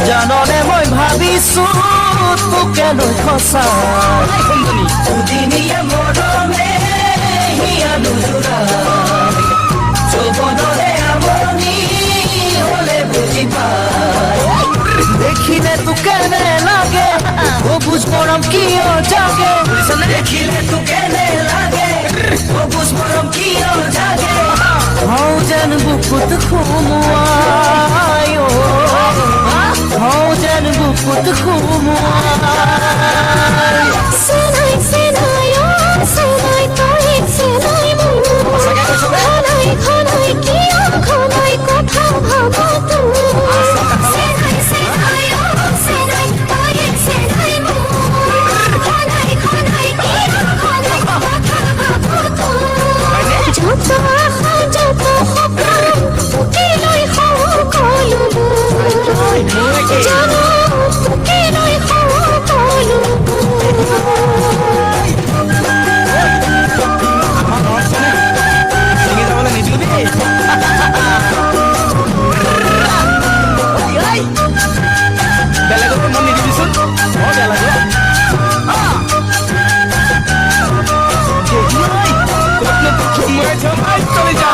জাননে মই ভাবিছো তোকে লৈ খসা দুদিনীয়া মৰমে হিয়া নুজুৰা যৌৱনৰে আমনি হলে বুজি পায় দেখিলে তোকে নে লাগে বুঝ মৰম কিয় জাগে দেখিলে তোকে নে লাগে বুঝ মৰম কিয় জাগে হও যেন বুকুত খুমুৱাই হও যেন বুকুত খুমুৱাই সেনাই সেনাই ও সেনাই তই সেনাই মোৰ খনাই খনাই কিয় খনাই কথা ভাবা তুমি সেনাই সেনাই ও সেনাই তই সেনাই মোৰ খনাই খনাই কিয় খনাই কথা ভাবা তুমি যত আশা যত সপোন তোকে লৈ সকলো জানো তোকে লৈ সকলো বেলেগত মন নিদিবিচোন বেলেগ চলে যা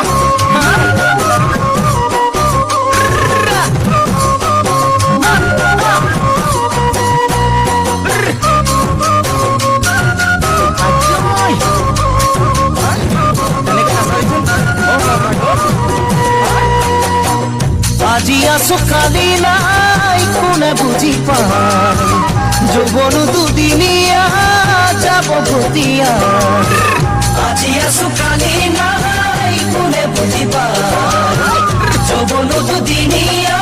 আজি আছো কালি নাই কোনে বুজি পায় যৌৱন দুদিনীয়া যাব ভতিয়া আজি আছো কালি নাই কোনে বুজি পায় যৌৱন দুদিনীয়া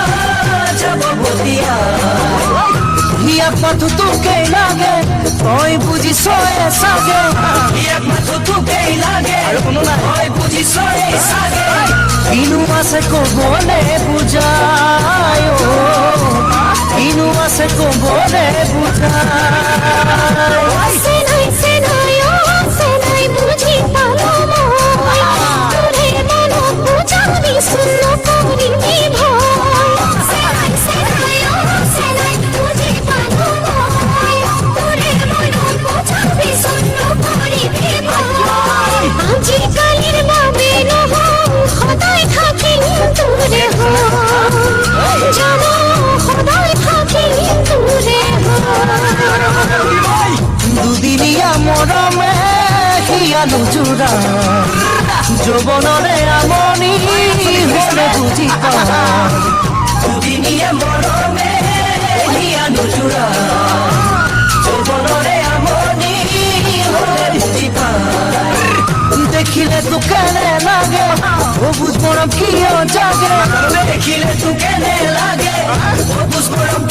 যাব ভতিয়া হিয়াক মাথো তোকেই লাগে তই বুজিছই চাগে হিয়াক মাথো তোকেই লাগে তই বুজিছই চাগে কিনো আছে কবলে বুজায় কিনো আছে কবলে বুজায় সেনাই সেনাই ও সেনাই বুঝি পালো মই তোরে মন বুঝাবি শূন্য করিবি ভয় সেনাই সেনাই ও সেনাই বুঝি পালো মই তোরে মন বুঝাবি শূন্য করিবি ভয় আজি কালির বাবে নহয় সদায় থাকিম তোরে হয় জানো সদায় থাকিম তোরে হয় দুদিনীয়া মৰমে হিয়া নুজুৰা যৌৱনৰে আমনি হলে বুজি পায় দুদিনীয়া মৰমে হিয়া নুজুৰা যৌৱনৰে আমনি হলে বুজি পায় দেখিলে তোকে নে লাগে বুঝ মৰম কিয় জাগে দেখিলে তোকে নে লাগে বুঝ মৰম